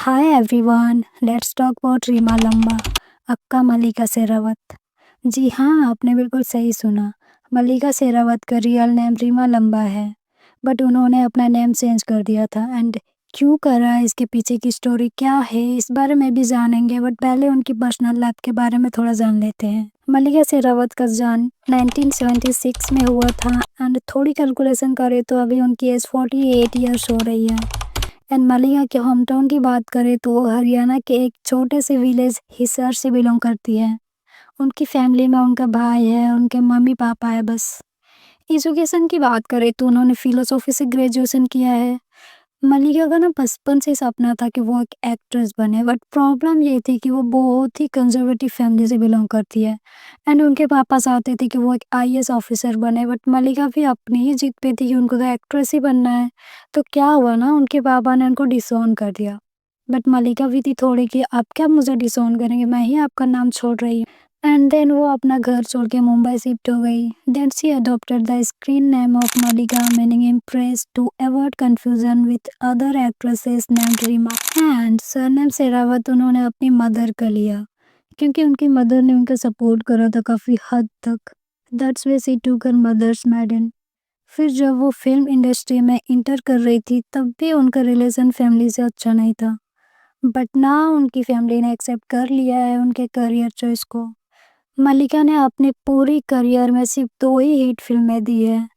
Hi everyone, let's talk about Reema Lamba, aka मलिका शेरावत। जी हाँ, आपने बिल्कुल सही सुना। मलिका शेरावत का रियल नेम रीमा लंबा है, बट उन्होंने अपना नेम चेंज कर दिया था। एंड क्यों करा, इसके पीछे की स्टोरी क्या है, इस बारे में भी जानेंगे। बट पहले उनकी पर्सनल लाइफ के बारे में थोड़ा जान लेते हैं। मलिका शेरावत का जन्म 1976 में हुआ था। एंड थोड़ी कैलकुलेशन करें तो अभी उनकी एज 48 ईयर्स हो रही है। एंड मलिका के होम टाउन की बात करें तो वो हरियाणा के एक छोटे से विलेज हिसार से बिलोंग करती है। उनकी फैमिली में उनका भाई है, उनके मम्मी पापा है बस। एजुकेशन की बात करें तो उन्होंने फिलोसॉफी से ग्रेजुएशन किया है। मलिका का ना बचपन से सपना था कि वो एक एक्ट्रेस बने, बट प्रॉब्लम ये थी कि वो बहुत ही कंजर्वेटिव फैमिली से बिलोंग करती है। एंड उनके पापा चाहते थे कि वो एक आईएएस ऑफिसर बने, बट मलिका भी अपनी ही जिद पे थी कि उनको तो एक्ट्रेस ही बनना है। तो क्या हुआ ना, उनके पापा ने उनको डिसोन कर दिया। बट मलिका भी थी थोड़ी कि आप क्या मुझे डिसोन करेंगे, मैं ही आपका नाम छोड़ रही हूँ। एंड देन वो अपना घर छोड़ के मुंबई शिफ्ट हो गई। Then she adopted the screen name of Mallika, meaning empress, to avoid confusion with other actresses named Reema. And surname Sherawat उन्होंने अपनी मदर का लिया, क्योंकि उनकी मदर ने उनका सपोर्ट करा था काफ़ी हद तक। दैट्स वे शी टूक हर मदर्स मेडन। फिर जब वो फिल्म इंडस्ट्री में इंटर कर रही थी तब भी उनका रिलेशन फैमिली से अच्छा नहीं था। बट ना उनकी फैमिली ने एक्सेप्ट कर लिया है उनके करियर चॉइस को। मलिका ने अपनी पूरी करियर में सिर्फ 2 ही हिट फिल्में दी है।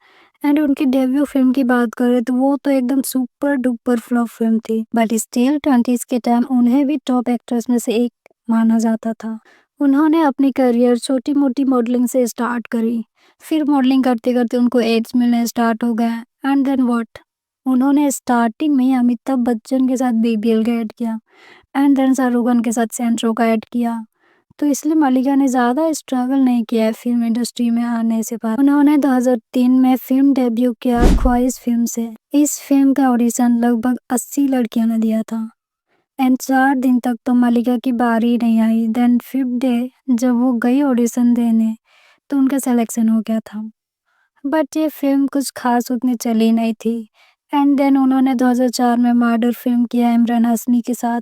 एंड उनकी डेब्यू फिल्म की बात करें तो वो तो एकदम सुपर डुपर फ्लॉप फिल्म थी, बट स्टिल 20s के टाइम उन्हें भी टॉप एक्ट्रेस में से एक माना जाता था। उन्होंने अपनी करियर छोटी मोटी मॉडलिंग से स्टार्ट करी। फिर मॉडलिंग करते करते उनको एड्स मिलने स्टार्ट हो गए। एंड देन व्हाट, उन्होंने स्टार्टिंग में ही अमिताभ बच्चन के साथ बीबीएल का ऐड किया। एंड देन शाहरुख खान के साथ सेंट्रो का ऐड किया। तो इसलिए मलिका ने ज़्यादा स्ट्रगल नहीं किया है फिल्म इंडस्ट्री में आने से पहले। उन्होंने 2003 में फिल्म डेब्यू किया ख्वाहिश फिल्म से। इस फिल्म का ऑडिशन लगभग 80 लड़कियों ने दिया था। एंड 4 दिन तक तो मलिका की बारी नहीं आई। देन 5th डे जब वो गई ऑडिशन देने तो उनका सिलेक्शन हो गया था। बट ये फिल्म कुछ खास उतनी चली नहीं थी। एंड देन उन्होंने 2004 में मर्डर फिल्म किया इमरान हाशमी के साथ।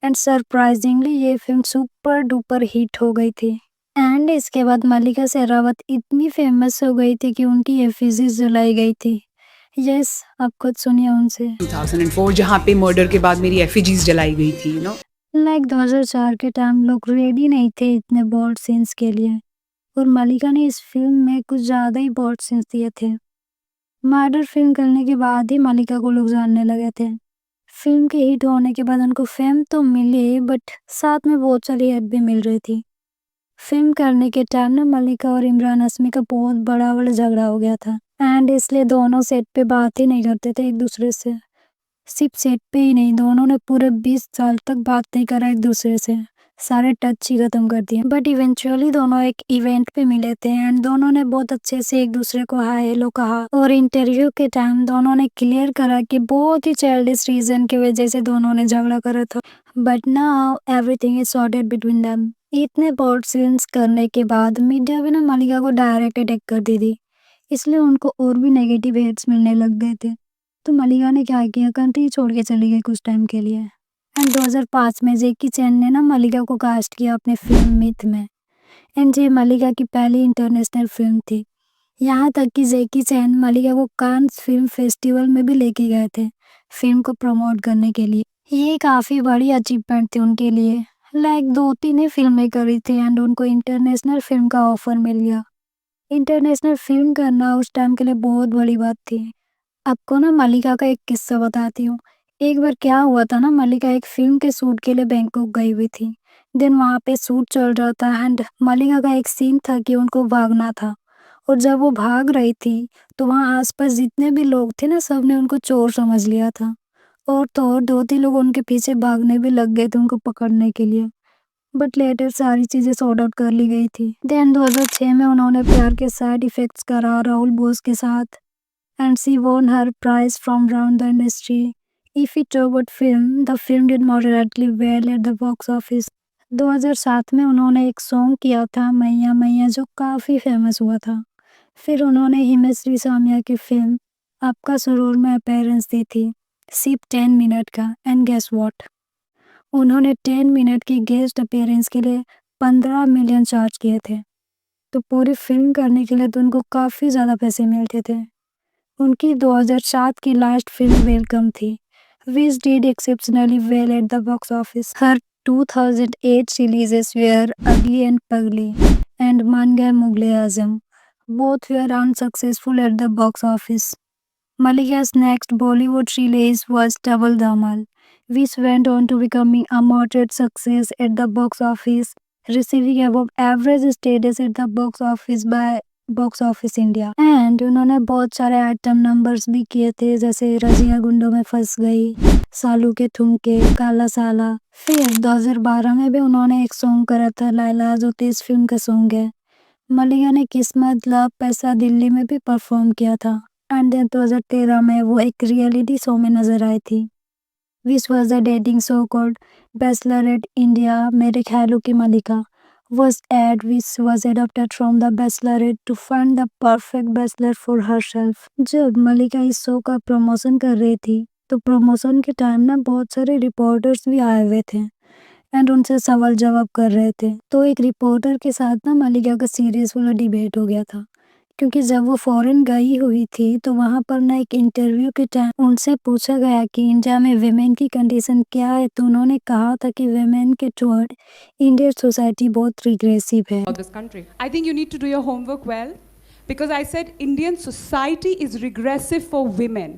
एंड सरप्राइजिंगली ये फिल्म सुपर डुपर हिट हो गई थी। एंड इसके बाद मलिका शेरावत इतनी फेमस हो गई थी कि उनकी एफिजीज जलाई गई थी। यस, आप खुद सुनिए उनसे। 2004 जहाँ पे मर्डर के बाद मेरी एफिजीज जलाई गई थी, लाइक 2004 के टाइम लोग रेडी नहीं थे इतने बोल्ड सीन्स के लिए, और मलिका ने इस फिल्म में कुछ ज़्यादा ही बोल्ड सीन्स दिए थे। मर्डर फिल्म करने के बाद ही मलिका को लोग जानने लगे थे। फिल्म के हिट होने के बाद उनको फेम तो मिली, बट साथ में बहुत सारी हेल्प भी मिल रही थी। फिल्म करने के टाइम ना मलिका और इमरान हाशमी का बहुत बड़ा वाला झगड़ा हो गया था। एंड इसलिए दोनों सेट पे बात ही नहीं करते थे एक दूसरे से। सिर्फ सेट पे ही नहीं, दोनों ने पूरे 20 साल तक बात नहीं करा एक दूसरे से। सारे टच ही खत्म कर दिए। बट इवेंचुअली दोनों एक इवेंट पे मिले थे एंड दोनों ने बहुत अच्छे से एक दूसरे को हाय हेलो कहा। और इंटरव्यू के टाइम दोनों ने क्लियर करा कि बहुत ही चाइल्डिश रीजन की वजह से दोनों ने झगड़ा करा था। But now everything is sorted between them. इतने बोल्ड सीन्स करने के बाद मीडिया भी ना मलिका को डायरेक्ट अटैक कर दी थी, इसलिए उनको और भी नेगेटिव हेट्स मिलने लग गए थे। तो मलिका ने क्या किया, कंट्री छोड़ के चली गई कुछ टाइम के लिए। एंड 2005 में जैकी चैन ने ना मलिका को कास्ट किया अपने फिल्म मिथ में। एंड ये मलिका की पहली इंटरनेशनल फिल्म थी। यहाँ तक कि जैकी चैन मलिका को कांस फिल्म फेस्टिवल में भी लेके गए थे फिल्म को प्रमोट करने के लिए। ये काफ़ी बड़ी अचीवमेंट थी उनके लिए। लाइक 2-3 ही फिल्में करी थी एंड उनको इंटरनेशनल फिल्म का ऑफर मिल गया। इंटरनेशनल फिल्म करना उस टाइम के लिए बहुत बड़ी बात थी। आपको ना मलिका का एक किस्सा बताती हूँ। एक बार क्या हुआ था ना, मलिका एक फिल्म के शूट के लिए बैंकॉक गई हुई थी। देन वहाँ पे शूट चल रहा था एंड मलिका का एक सीन था कि उनको भागना था। और जब वो भाग रही थी तो वहाँ आसपास जितने भी लोग थे ना, सबने उनको चोर समझ लिया था। और तो और 2-3 लोग उनके पीछे भागने भी लग गए थे उनको पकड़ने के लिए। बट लेटर सारी चीज़ें सॉर्ट आउट कर ली गई थी। देन 2006 में उन्होंने प्यार के साइड इफेक्ट्स करा राहुल बोस के साथ। And she won her prize from around the industry. If we talk about film, the film did moderately well at the box office. 2007 में उन्होंने एक सॉन्ग किया था मैया मैया, जो काफ़ी फेमस हुआ था। फिर उन्होंने हिमेश रेशमिया की फिल्म आपका सुरूर में अपीयरेंस दी थी, सिर्फ 10 मिनट का। एंड गेस व्हाट, उन्होंने 10 मिनट की गेस्ट अपीयरेंस के लिए 15 मिलियन चार्ज किए थे। तो पूरी फिल्म करने के लिए तो उनको काफ़ी ज़्यादा पैसे मिलते थे। उनकी 2007 की लास्ट फिल्म वेलकम थी, which did exceptionally well at the box office. Her 2008 releases were Ugly and Pugly and मान गए मुगले आजम. Both were unsuccessful at the box office. Malika's next Bollywood release was Double Dhamal, which went on to becoming a moderate success at the box office, receiving above average status at the box office by box office India and उन्होंने बहुत सारे item numbers भी किए थे, जैसे रजिया गुंडों में फंस गई, सालू के ठुमके, काला साला। फिर 2012 में भी उन्होंने एक सॉन्ग करा था लैला, जो तेज फिल्म का सॉन्ग है। मलिका ने किस्मत, लव, पैसा, दिल्ली में भी परफॉर्म किया था एंड देन 2013 में वो एक रियलिटी शो में नजर आई थी, which was a dating show called Bachelorette India. मेरे ख्यालों की मलिका was ad which was adapted from The Bachelorette to find the perfect bachelor for herself. जब मलिका इस शो का प्रमोशन कर रही थी तो प्रमोशन के टाइम ना बहुत सारे रिपोर्टर्स भी आए हुए थे एंड उनसे सवाल जवाब कर रहे थे। तो एक रिपोर्टर के साथ ना मलिका का सीरियस वाला डिबेट हो गया था, क्योंकि जब वो फॉरेन गई हुई थी तो वहाँ पर ना एक इंटरव्यू के टाइम उनसे पूछा गया कि इंडिया में विमेन की कंडीशन क्या है, तो उन्होंने कहा था कि विमेन के टुवर्ड इंडियन सोसाइटी बहुत रिग्रेसिव है। About this country. I think you need to do your homework well, because I said Indian society is regressive for women.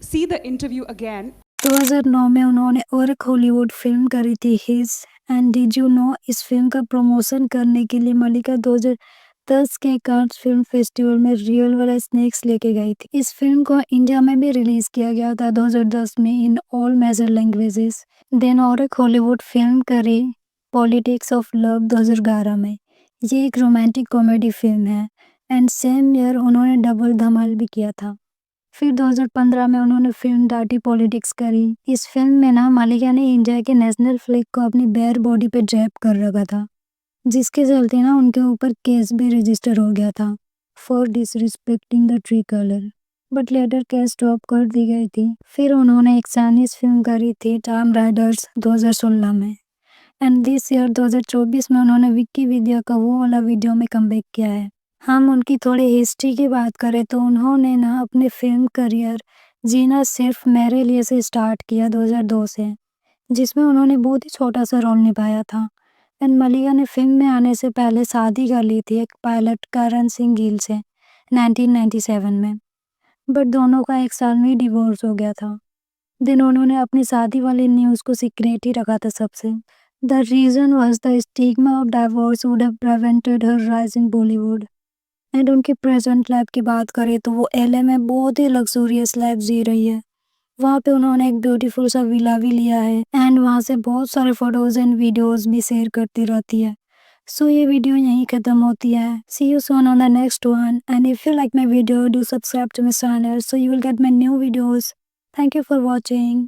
See the interview again. 2009 में उन्होंने और एक हॉलीवुड फिल्म करी थी his and did you know. इस film का promotion करने के लिए मलिका 2010 के कांस फिल्म फेस्टिवल में रियल वाला स्नैक्स लेके गई थी। इस फिल्म को इंडिया में भी रिलीज किया गया था 2010 में in all major languages. Then और एक हॉलीवुड फिल्म करी पॉलिटिक्स ऑफ लव 2011 में। ये एक रोमांटिक कॉमेडी फिल्म है एंड सेम ईयर उन्होंने डबल धमाल भी किया था। फिर 2015 में उन्होंने फिल्म डार्टी पॉलिटिक्स करी। इस फिल्म में ना मालिका ने इंडिया के नेशनल फ्लैग को अपनी बेयर बॉडी पे ड्रैप कर रखा था, जिसके चलते ना उनके ऊपर केस भी रजिस्टर हो गया था for disrespecting the tree colour, but later case drop कर दी गई थी। फिर उन्होंने एक चाइनीज फिल्म करी थी टॉम राइडर्स 2016 में एंड दिस ईयर 2024 में उन्होंने विक्की विद्या का वो वाला वीडियो में कमबैक किया है। हम उनकी थोड़ी हिस्ट्री की बात करें तो उन्होंने ना अपने फिल्म करियर जीना सिर्फ मेरे लिए से स्टार्ट किया 2002 से, जिसमें उन्होंने बहुत ही छोटा सा रोल निभाया था एंड मलिका ने फिल्म में आने से पहले शादी कर ली थी एक पायलट करण सिंह गिल से 1997 में, बट दोनों का एक साल में ही डिवोर्स हो गया था। दिन उन्होंने अपनी शादी वाली न्यूज़ को सीक्रेट ही रखा था सबसे। The reason was the stigma of divorce would have prevented her rise in Bollywood. And उनकी प्रेजेंट लाइफ की बात करें तो वो एलए में बहुत ही लग्जूरियस लाइफ जी रही है। वहाँ पे उन्होंने एक ब्यूटीफुल सा विला भी लिया है एंड वहाँ से बहुत सारे फोटोज एंड वीडियोस भी शेयर करती रहती है। सो ये वीडियो यहीं खत्म होती है। See you soon on the next one and if you like my video do subscribe to my channel so you will get my new videos. Thank you for watching.